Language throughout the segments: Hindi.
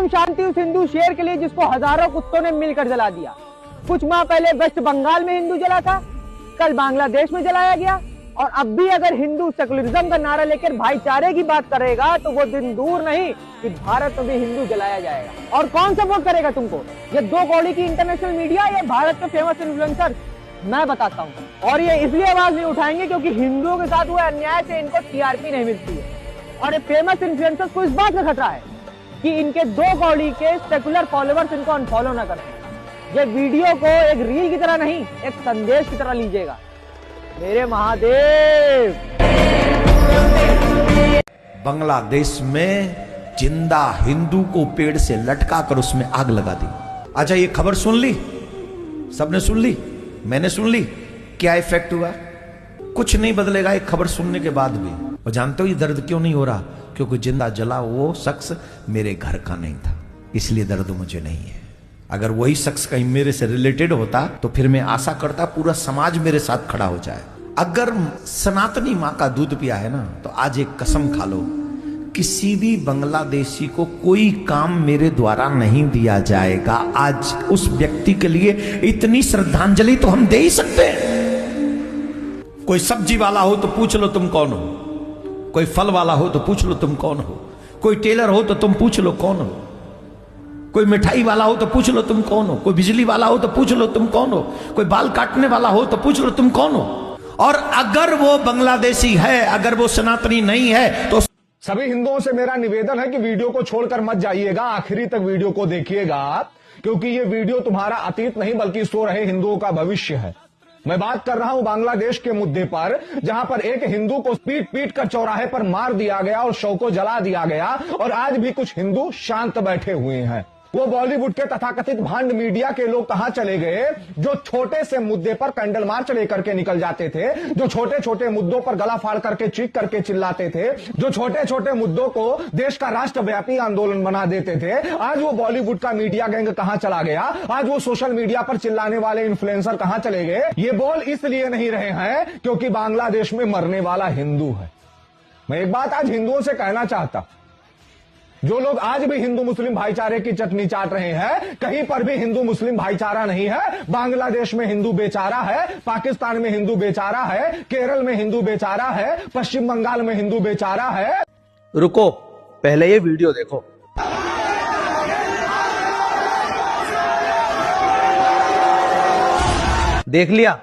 परम शांति उस हिंदू शेर के लिए जिसको हजारों कुत्तों ने मिलकर जला दिया। कुछ माह पहले वेस्ट बंगाल में हिंदू जला था, कल बांग्लादेश में जलाया गया, और अब भी अगर हिंदू सेकुलरिज्म का नारा लेकर भाईचारे की बात करेगा तो वो दिन दूर नहीं कि भारत में भी हिंदू जलाया जाएगा। और कौन सपोर्ट करेगा तुमको, ये दो कौड़ी की इंटरनेशनल मीडिया या भारत के फेमस इन्फ्लुएंसर? मैं बताता हूँ। और ये इसलिए आवाज नहीं उठाएंगे क्योंकि हिंदुओं के साथ हुए अन्याय से इनको टीआरपी नहीं मिलती है। और ये फेमस इन्फ्लुएंसर्स को इस बात का खतरा है कि इनके दो कौड़ी के सेकुलर फॉलोवर्स इनको अनफॉलो ना करें। ये वीडियो को एक रील की तरह नहीं, एक संदेश की तरह लीजिएगा। मेरे महादेव। बांग्लादेश में जिंदा हिंदू को पेड़ से लटका कर उसमें आग लगा दी। अच्छा, ये खबर सुन ली? सबने सुन ली? मैंने सुन ली? क्या इफेक्ट हुआ? कुछ नहीं बदलेगा एक खबर सुनने के बाद भी। और जानते हो ये दर्द क्यों नहीं हो रहा? क्योंकि जिंदा जला वो शख्स मेरे घर का नहीं था, इसलिए दर्द मुझे नहीं है। अगर वही शख्स कहीं मेरे से रिलेटेड होता तो फिर मैं आशा करता पूरा समाज मेरे साथ खड़ा हो जाए। अगर सनातनी माँ का दूध पिया है ना, तो आज एक कसम खा लो, किसी भी बांग्लादेशी को कोई काम मेरे द्वारा नहीं दिया जाएगा। आज उस व्यक्ति के लिए इतनी श्रद्धांजलि तो हम दे ही सकते हैं। कोई सब्जी वाला हो तो पूछ लो तुम कौन हो, कोई फल वाला हो तो पूछ लो तुम कौन हो, कोई टेलर हो तो तुम पूछ लो कौन हो, कोई मिठाई वाला हो तो पूछ लो तुम कौन हो, कोई बिजली वाला हो तो पूछ लो तुम कौन हो, कोई बाल काटने वाला हो तो पूछ लो तुम कौन हो। और अगर वो बांग्लादेशी है, अगर वो सनातनी नहीं है, तो सभी हिंदुओं से मेरा निवेदन है कि वीडियो को छोड़कर मत जाइएगा, आखिरी तक वीडियो को देखिएगा, क्योंकि ये वीडियो तुम्हारा अतीत नहीं बल्कि सो रहे हिंदुओं का भविष्य है। मैं बात कर रहा हूं बांग्लादेश के मुद्दे पर, जहां पर एक हिंदू को पीट पीट कर चौराहे पर मार दिया गया और शव को जला दिया गया, और आज भी कुछ हिंदू शांत बैठे हुए हैं। वो बॉलीवुड के तथाकथित भांड मीडिया के लोग कहां चले गए, जो छोटे से मुद्दे पर कैंडल मार्च लेकर के निकल जाते थे, जो छोटे छोटे मुद्दों पर गला फाड़ करके चीख करके चिल्लाते थे, जो छोटे छोटे मुद्दों को देश का राष्ट्रव्यापी आंदोलन बना देते थे। आज वो बॉलीवुड का मीडिया गैंग कहां चला गया? आज वो सोशल मीडिया पर चिल्लाने वाले इन्फ्लुएंसर कहां चले गए? ये बोल इसलिए नहीं रहे हैं क्योंकि बांग्लादेश में मरने वाला हिंदू है। मैं एक बात आज हिंदुओं से कहना चाहता, जो लोग आज भी हिंदू मुस्लिम भाईचारे की चटनी चाट रहे हैं, कहीं पर भी हिंदू मुस्लिम भाईचारा नहीं है। बांग्लादेश में हिंदू बेचारा है, पाकिस्तान में हिंदू बेचारा है, केरल में हिंदू बेचारा है, पश्चिम बंगाल में हिंदू बेचारा है। रुको, पहले ये वीडियो देखो। देख लिया?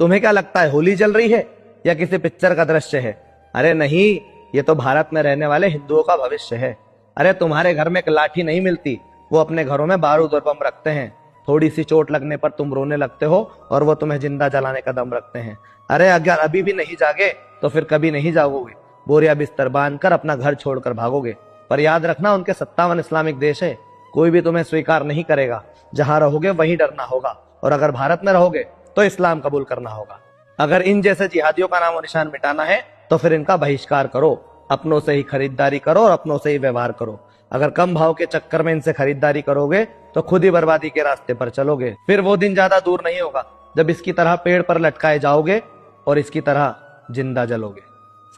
तुम्हें क्या लगता है होली चल रही है या किसी पिक्चर का दृश्य है? अरे नहीं, ये तो भारत में रहने वाले हिंदुओं का भविष्य है। अरे तुम्हारे घर में एक लाठी नहीं मिलती, वो अपने घरों में बारूद और बम रखते हैं। थोड़ी सी चोट लगने पर तुम रोने लगते हो और वो तुम्हें जिंदा जलाने का दम रखते हैं। अरे अगर अभी भी नहीं जागे तो फिर कभी नहीं जागोगे। बोरिया बिस्तर बांध कर अपना घर छोड़कर भागोगे। पर याद रखना, उनके 57 इस्लामिक देश है, कोई भी तुम्हें स्वीकार नहीं करेगा। जहां रहोगे वहीं डरना होगा, और अगर भारत में रहोगे तो इस्लाम कबूल करना होगा। अगर इन जैसे जिहादियों का नामो निशान मिटाना है तो फिर इनका बहिष्कार करो, अपनों से ही खरीदारी करो और अपनों से ही व्यवहार करो। अगर कम भाव के चक्कर में इनसे खरीदारी करोगे तो खुद ही बर्बादी के रास्ते पर चलोगे। फिर वो दिन ज्यादा दूर नहीं होगा जब इसकी तरह पेड़ पर लटकाए जाओगे और इसकी तरह जिंदा जलोगे।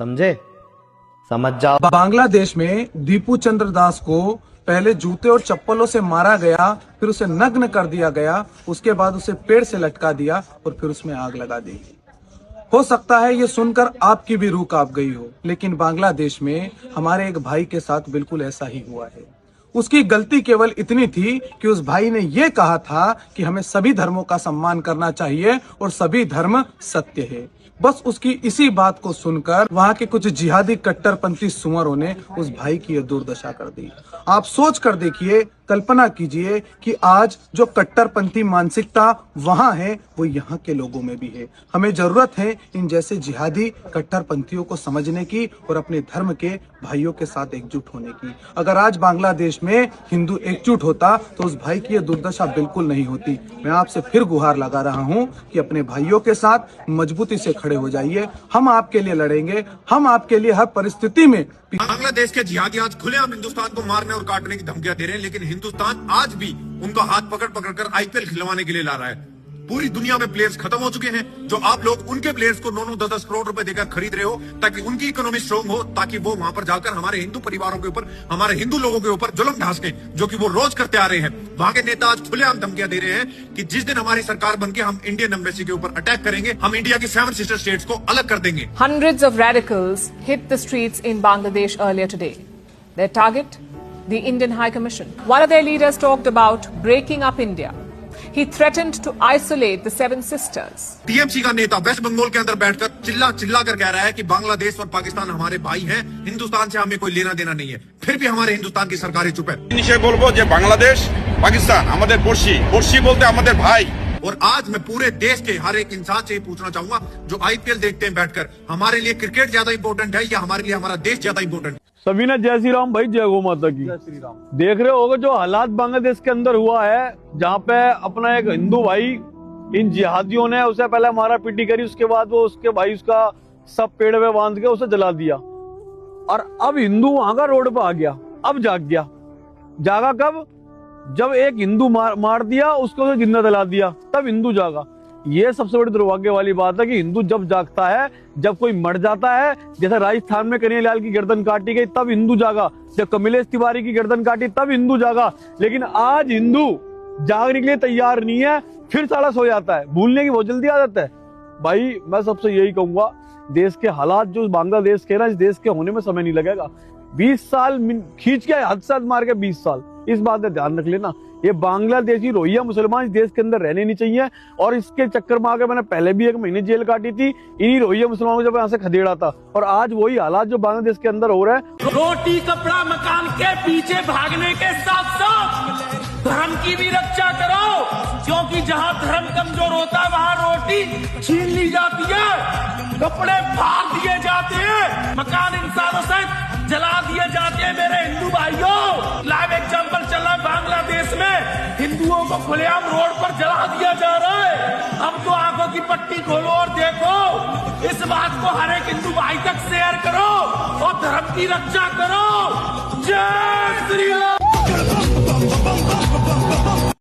समझे? समझ जाओ। बांग्लादेश में दीपू चंद्र दास को पहले जूते और चप्पलों से मारा गया, फिर उसे नग्न कर दिया गया, उसके बाद उसे पेड़ से लटका दिया और फिर उसमें आग लगा दी। हो सकता है ये सुनकर आपकी भी रूह कांप गई हो, लेकिन बांग्लादेश में हमारे एक भाई के साथ बिल्कुल ऐसा ही हुआ है। उसकी गलती केवल इतनी थी कि उस भाई ने ये कहा था कि हमें सभी धर्मों का सम्मान करना चाहिए और सभी धर्म सत्य है। बस उसकी इसी बात को सुनकर वहाँ के कुछ जिहादी कट्टरपंथी सुअरों ने उस भाई की यह दुर्दशा कर दी। आप सोच कर देखिए, कल्पना कीजिए कि आज जो कट्टरपंथी मानसिकता वहाँ है वो यहाँ के लोगों में भी है। हमें जरूरत है इन जैसे जिहादी कट्टरपंथियों को समझने की और अपने धर्म के भाइयों के साथ एकजुट होने की। अगर आज बांग्लादेश में हिंदू एकजुट होता तो उस भाई की यह दुर्दशा बिल्कुल नहीं होती। मैं आपसे फिर गुहार लगा रहा हूँ कि अपने भाइयों के साथ मजबूती से खड़े हो जाइए। हम आपके लिए लड़ेंगे, हम आपके लिए हर परिस्थिति में। बांग्लादेश के जिहादी आज खुलेआम हिंदुस्तान को मारने और काटने की धमकियां दे रहे हैं, लेकिन हिंदुस्तान आज भी उनका हाथ पकड़ पकड़ कर आईपीएल खिलवाने के लिए ला रहा है। पूरी दुनिया में प्लेयर्स खत्म हो चुके हैं, जो आप लोग उनके प्लेयर्स को 9-9, 10-10 करोड़ रुपए देकर खरीद रहे हो ताकि उनकी इकोनॉमी स्ट्रांग हो, ताकि वो वहां पर जाकर हमारे हिंदू परिवारों के ऊपर, हमारे हिंदू लोगों के ऊपर जुल्म ढांस के, जो कि वो रोज करते आ रहे हैं। वहां के नेता आज खुलेआम धमकियां दे रहे हैं कि जिस दिन हमारी सरकार बनके हम इंडियन एम्बेसी के ऊपर अटैक करेंगे, हम इंडिया की 7 सिस्टर स्टेट्स को अलग कर देंगे। Hundreds of radicals hit the streets in Bangladesh earlier today. Their target, the Indian High Commission. One of their leaders talked about breaking up India. He threatened to isolate the 7 sisters. TMC का नेता वेस्ट बंगाल के अंदर बैठकर चिल्ला चिल्ला कर कह रहा है कि बांग्लादेश और पाकिस्तान हमारे भाई हैं, हिंदुस्तान से हमें कोई लेना देना नहीं है। फिर भी हमारे हिंदुस्तान की सरकारें चुप है। নিশ্চয় বলবো যে বাংলাদেশ পাকিস্তান আমাদের পড়শি বলতে আমাদের ভাই। और आज मैं पूरे देश के हर एक इंसान से ये पूछना चाहूंगा जो आईपीएल देखते हैं बैठकर, हमारे लिए क्रिकेट ज्यादा इंपॉर्टेंट है या हमारे लिए हमारा देश ज्यादा इंपॉर्टेंट है? सभी ने जय श्री राम भाई, जय गौ माता की। जय श्री राम। देख रहे होगे जो हालात बांग्लादेश के अंदर हुआ है, जहाँ पे अपना एक हिंदू भाई इन जिहादियों ने उसे पहले मारा पीटी करी, उसके बाद वो उसके भाई उसका सब पेड़ में बांध के उसे जला दिया, और अब हिंदू वहां का रोड पे आ गया। अब जाग गया। जागा कब? जब एक हिंदू मार दिया, उसको उसे जिंदा जला दिया, तब हिंदू जागा। ये सबसे बड़ी दुर्भाग्य वाली बात है कि हिंदू जब जागता है, जब कोई मर जाता है, जैसे राजस्थान में कन्हैयालाल की गर्दन काटी गई तब हिंदू जागा, जब कमलेश तिवारी की गर्दन काटी तब हिंदू जागा। लेकिन आज हिंदू जागने के लिए तैयार नहीं है, फिर साला सो जाता है। भूलने की बहुत जल्दी आदत है। भाई मैं सबसे यही कहूंगा, देश के हालात जो बांग्लादेश के ना, इस देश के होने में समय नहीं लगेगा। 20 साल खींच के हद से हद मार के 20 साल, इस बात का ध्यान रख लेना। ये बांग्लादेशी रोहिंग्या मुसलमान इस देश के अंदर रहने नहीं चाहिए, और इसके चक्कर में आके मैंने पहले भी 1 महीने जेल काटी थी इन्हीं रोहिंग्या मुसलमानों को, जब यहाँ से खदेड़ा था। और आज वही हालात जो बांग्लादेश के अंदर हो रहे हैं। रोटी कपड़ा मकान के पीछे भागने के साथ साथ धर्म की भी रक्षा करो, क्योंकि जहाँ धर्म कमजोर होता है वहाँ रोटी छीन ली जाती है, कपड़े फाड़ दिए जाते हैं, मकान इंसानों से जला दिए जाते हैं। मेरे हिंदू भाइयों, लाइव एग्जांपल चला बांग्लादेश में, हिंदुओं को खुलेआम रोड पर जला दिया जा रहा है। अब तो आंखों की पट्टी खोलो और देखो, इस बात को हर एक हिंदू भाई तक शेयर करो और धर्म की रक्षा करो। जय श्री राम।